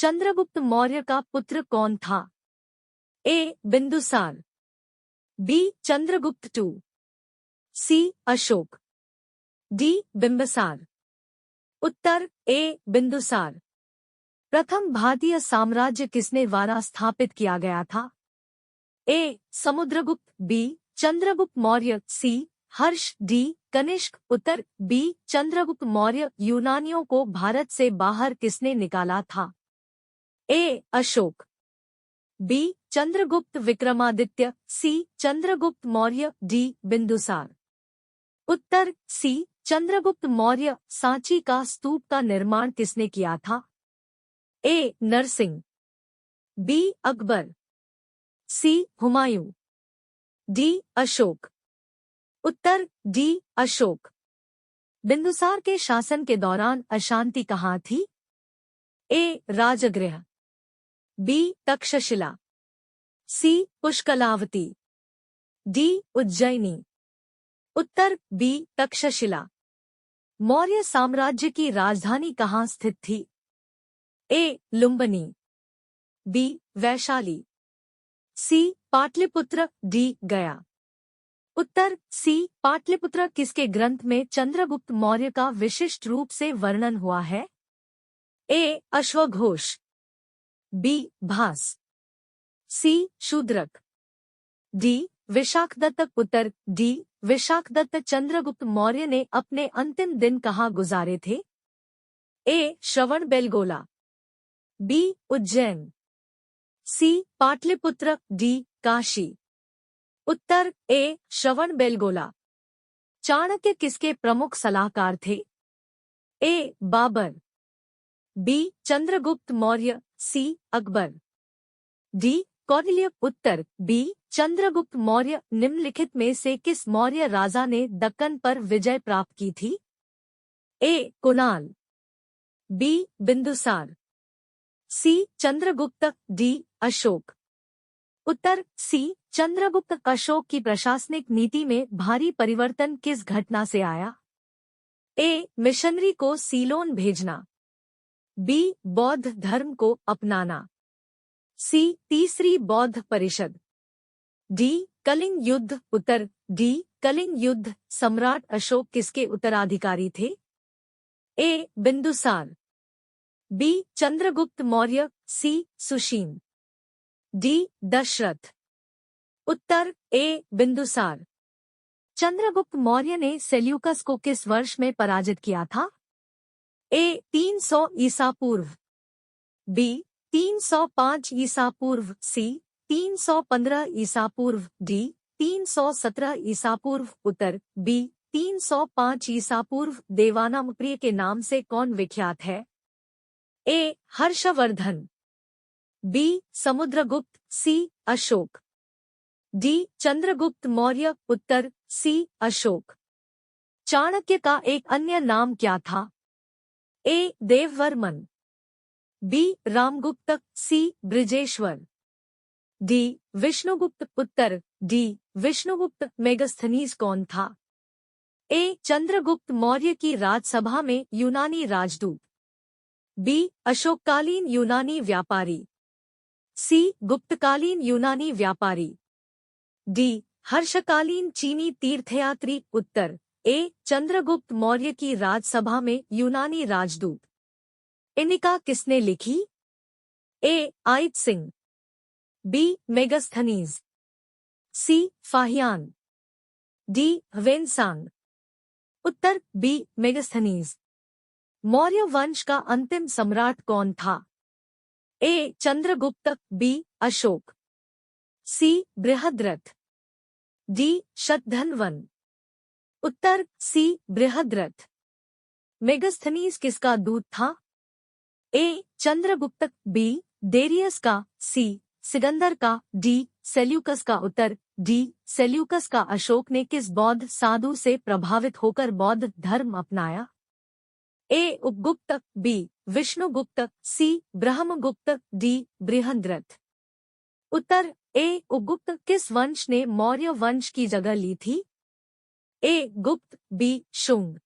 चंद्रगुप्त मौर्य का पुत्र कौन था? A. Bindusara, B. Chandragupta two, C. Ashoka, D. Bimbisara. उत्तर ए. बिंदुसार। प्रथम भारतीय साम्राज्य किसने द्वारा स्थापित किया गया था? A. Samudragupta, B. Chandragupta Maurya, C. Harsha, D. Kanishka. उत्तर बी. चंद्रगुप्त मौर्य। यूनानियों को भारत से बाहर किसने निकाला था? A. Ashoka, B. Chandragupta Vikramaditya, C. Chandragupta Maurya, D. Bindusara. उत्तर सी. चंद्रगुप्त मौर्य। सांची का स्तूप का निर्माण किसने किया था? A. Narasimha, B. Akbar, C. Humayun, D. Ashok. Uttar D. Ashok. Bindusara के शासन के दौरान अशांति कहाँ थी? ए. राजगृह, बी. तक्षशिला, सी. पुष्कलावती, डी. उज्जैनी। उत्तर बी. तक्षशिला। मौर्य साम्राज्य की राजधानी कहाँ स्थित थी? ए. लुम्बिनी, बी. वैशाली, सी. पाटलिपुत्र, डी. गया। उत्तर सी. पाटलिपुत्र। किसके ग्रंथ में चंद्रगुप्त मौर्य का विशिष्ट रूप से वर्णन हुआ है? ए. अश्वघोष, बी. भास, सी. शूद्रक, डी. विशाखदत्त। उत्तर डी. विशाखदत्त। चंद्रगुप्त मौर्य ने अपने अंतिम दिन कहाँ गुजारे थे? ए. श्रवणबेलगोला, बी. उज्जैन, सी. पाटलिपुत्र, डी. काशी। उत्तर ए. श्रवणबेलगोला। चाणक्य किसके प्रमुख सलाहकार थे? ए. बाबर, बी. चंद्रगुप्त मौर्य, सी. अकबर, डी. कौटिल्य। उत्तर बी. चंद्रगुप्त मौर्य। निम्नलिखित में से किस मौर्य राजा ने दक्कन पर विजय प्राप्त की थी? ए. कुणाल, बी. बिंदुसार, सी. चंद्रगुप्त, डी. अशोक। उत्तर सी. चंद्रगुप्त। अशोक की प्रशासनिक नीति में भारी परिवर्तन किस घटना से आया? ए. मिशनरी को सीलोन भेजना, बी. बौद्ध धर्म को अपनाना, सी. तीसरी बौद्ध परिषद, डी. कलिंग युद्ध। उत्तर डी. कलिंग युद्ध। सम्राट अशोक किसके उत्तराधिकारी थे? ए. Bindusara, B. Chandragupta Maurya, C. Sushil, D. Dasharath. Uttar A. Bindusara. Chandragupta Maurya ने सेल्यूकस को किस वर्ष में पराजित किया था? ए. 300 ईसा पूर्व, बी. 305 ईसा पूर्व, सी. 315 ईसा पूर्व, डी. 317 ईसा पूर्व। उत्तर बी. 305 ईसा पूर्व। देवानामप्रिय के नाम से कौन विख्यात है? ए. हर्षवर्धन, बी. समुद्रगुप्त, सी. अशोक, डी. चंद्रगुप्त मौर्य। उत्तर सी. अशोक। चाणक्य का एक अन्य नाम क्या था? ए. देववर्मन, बी. रामगुप्त, सी. बृजेश्वर, डी. विष्णुगुप्त। उत्तर डी. विष्णुगुप्त। मेगस्थनीज कौन था? ए. चंद्रगुप्त मौर्य की राजसभा में यूनानी राजदूत, बी. अशोककालीन यूनानी व्यापारी, सी. गुप्तकालीन यूनानी व्यापारी, डी. हर्षकालीन चीनी तीर्थयात्री। उत्तर ए. चंद्रगुप्त मौर्य की राजसभा में यूनानी राजदूत। इनिका किसने लिखी? ए. आयत सिंह, बी. मेगस्थनीज, सी. फाहियान, डी. वेनसांग। उत्तर बी. मेगस्थनीज। मौर्य वंश का अंतिम सम्राट कौन था? ए. चंद्रगुप्त, बी. अशोक, सी. बृहद्रथ, डी. शतधन्वन। उत्तर सी. बृहद्रथ। मेगस्थनीज किसका दूत था? ए. चंद्रगुप्त, बी. डेरियस का, सी. सिकंदर का, डी. सेल्यूकस का। उत्तर डी. सेल्यूकस का। अशोक ने किस बौद्ध साधु से प्रभावित होकर बौद्ध धर्म अपनाया? ए. उपगुप्त, बी. विष्णुगुप्त, सी. ब्रह्मगुप्त, डी. बृहद्रथ। उत्तर ए. उपगुप्त। किस वंश ने मौर्य वंश की जगह ली थी? ए. गुप्त, बी. शुंग,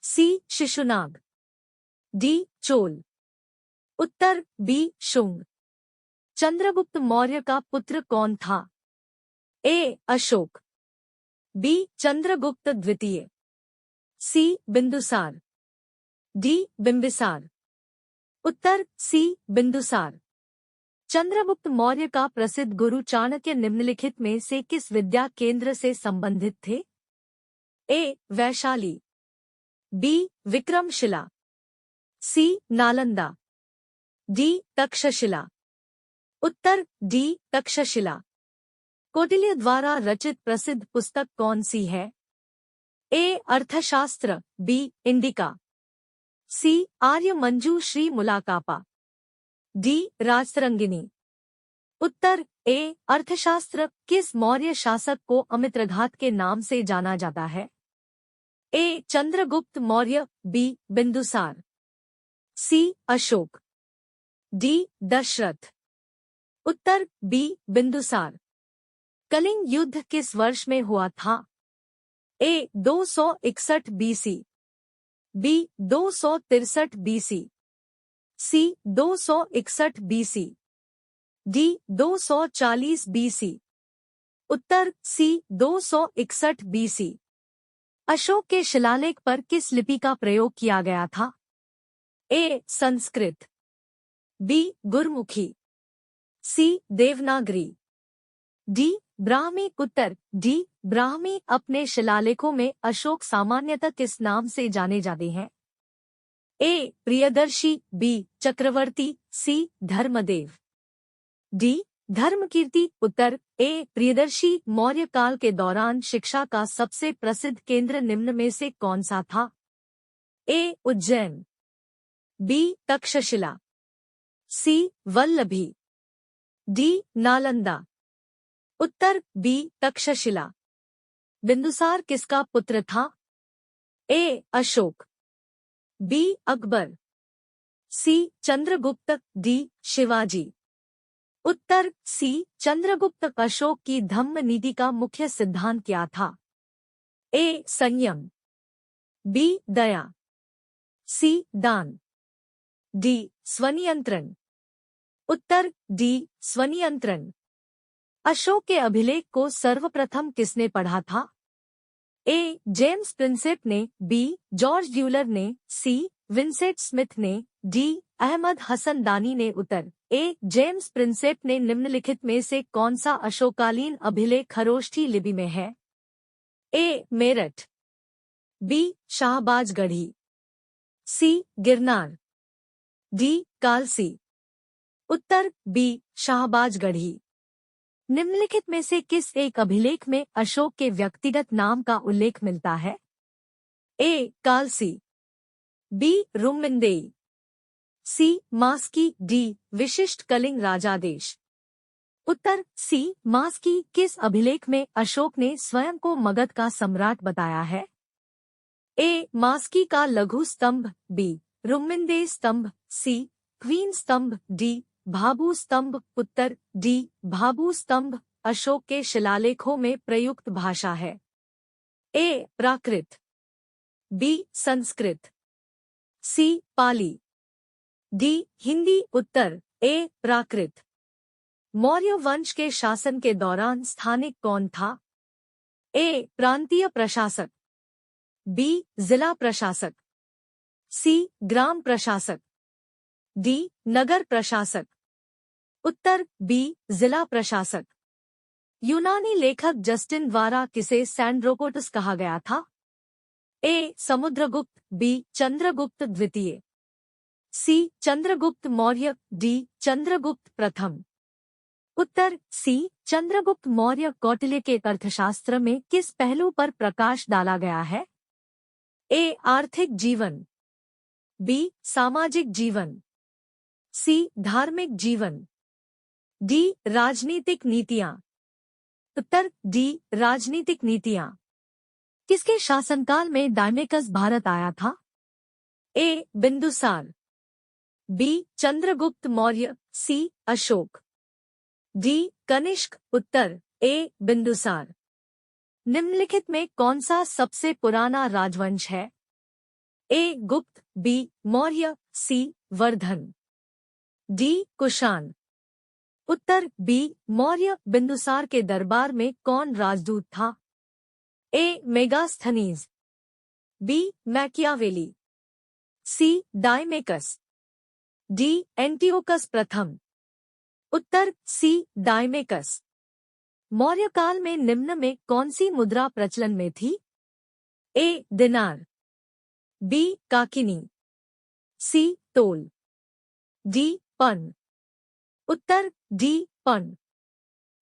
सी. शिशुनाग, डी. चोल। उत्तर बी शुंग। चंद्रगुप्त मौर्य का पुत्र कौन था? ए अशोक, बी चंद्रगुप्त द्वितीय, सी बिंदुसार, डी बिंबिसार। उत्तर सी बिंदुसार। चंद्रगुप्त मौर्य का प्रसिद्ध गुरु चाणक्य निम्नलिखित में से किस विद्या केंद्र से संबंधित थे? ए वैशाली, बी विक्रमशिला, सी नालंदा, डी तक्षशिला। उत्तर डी तक्षशिला। कौटिल्य द्वारा रचित प्रसिद्ध पुस्तक कौन सी है? ए अर्थशास्त्र, बी इंडिका, सी आर्य मंजू श्री मुलाकापा, डी राजतरंगिणी। उत्तर ए अर्थशास्त्र। किस मौर्य शासक को अमित्रघात के नाम से जाना जाता है? ए चंद्रगुप्त मौर्य, बी बिंदुसार, सी अशोक, डी दशरथ। उत्तर बी बिंदुसार। कलिंग युद्ध किस वर्ष में हुआ था? ए 261 बीसी, बी 263 बीसी, सी 261 बीसी, डी 240 बीसी। उत्तर सी 261 बीसी। अशोक के शिलालेख पर किस लिपि का प्रयोग किया गया था? ए संस्कृत, बी गुरमुखी, सी देवनागरी, डी ब्राह्मी। उत्तर डी ब्राह्मी। अपने शिलालेखों में अशोक सामान्यतः किस नाम से जाने जाते हैं? ए प्रियदर्शी, बी चक्रवर्ती, सी धर्मदेव, डी धर्मकीर्ति। उत्तर ए प्रियदर्शी। मौर्य काल के दौरान शिक्षा का सबसे प्रसिद्ध केंद्र निम्न में से कौन सा था? ए उज्जैन, बी तक्षशिला, सी वल्लभी, डी नालंदा। उत्तर बी तक्षशिला। बिंदुसार किसका पुत्र था? A Ashoka, B Akbar, C Chandragupta, D Shivaji. Uttar C Chandragupta. Ashok की धम्म नीति का मुख्य सिद्धांत क्या था? ए संयम, बी दया, सी दान, डी स्वनियंत्रण। उत्तर डी स्वनियंत्रण। अशोक के अभिलेख को सर्वप्रथम किसने पढ़ा था? ए जेम्स प्रिंसेप ने, बी जॉर्ज ड्यूलर ने, सी विंसेंट स्मिथ ने, डी अहमद हसन दानी ने। उत्तर ए जेम्स प्रिंसेप ने। निम्नलिखित में से कौन सा अशोकालीन अभिलेख खरोष्ठी लिपि में है? ए मेरठ, बी शाहबाजगढ़ी, सी गिरनार, डी कालसी। उत्तर बी शाहबाजगढ़ी। निम्नलिखित में से किस एक अभिलेख में अशोक के व्यक्तिगत नाम का उल्लेख मिलता है? ए कालसी, बी रुम्मिंदेई, सी मास्की, डी विशिष्ट कलिंग राजादेश। उत्तर सी मास्की। किस अभिलेख में अशोक ने स्वयं को मगध का सम्राट बताया है? ए मास्की का लघु स्तंभ, बी रुम्मिंदेई स्तंभ, सी क्वीन स्तंभ, डी भाभू स्तंभ। उत्तर डी भाभू स्तंभ अशोक के शिलालेखों में प्रयुक्त भाषा है। ए प्राकृत, बी संस्कृत, सी पाली, डी हिंदी। उत्तर ए प्राकृत। मौर्य वंश के शासन के दौरान स्थानिक कौन था? ए प्रांतीय प्रशासक, बी जिला प्रशासक, सी ग्राम प्रशासक, डी नगर प्रशासक। उत्तर बी जिला प्रशासक। यूनानी लेखक जस्टिन द्वारा किसे सैंड्रोकोटस कहा गया था? ए समुद्रगुप्त, बी चंद्रगुप्त द्वितीय, सी चंद्रगुप्त मौर्य, डी चंद्रगुप्त प्रथम। उत्तर सी चंद्रगुप्त मौर्य। कौटिल्य के अर्थशास्त्र में किस पहलू पर प्रकाश डाला गया है? ए आर्थिक जीवन, बी सामाजिक जीवन, सी धार्मिक जीवन, डी राजनीतिक नीतियां। उत्तर डी राजनीतिक नीतियां। किसके शासनकाल में डायमेकस भारत आया था? A Bindusara, B Chandragupta Maurya, C Ashoka, D Kanishka. Uttar A Bindusara. निम्नलिखित में कौन सा सबसे पुराना राजवंश है? ए गुप्त, बी मौर्य, सी वर्धन। डी कुषाण। उत्तर बी मौर्य बिंदुसार के दरबार में कौन राजदूत था? ए मेगास्थनीज, बी मैकियावेली, सी डायमेकस, डी एंटियोकस प्रथम। उत्तर सी डायमेकस। मौर्य काल में निम्न में कौन सी मुद्रा प्रचलन में थी? ए दिनार, बी काकिनी, सी तोल, डी पन। उत्तर डी पन।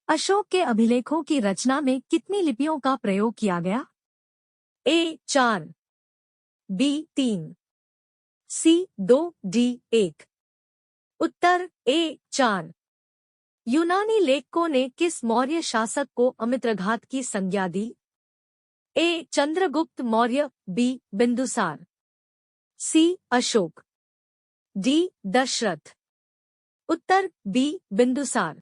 अशोक के अभिलेखों की रचना में कितनी लिपियों का प्रयोग किया गया? ए 4, बी 3, सी 2, डी 1। उत्तर ए 4। यूनानी लेखकों ने किस मौर्य शासक को अमित्रघात की संज्ञा दी? ए चंद्रगुप्त मौर्य, बी बिंदुसार, सी अशोक, डी दशरथ। उत्तर बी बिंदुसार।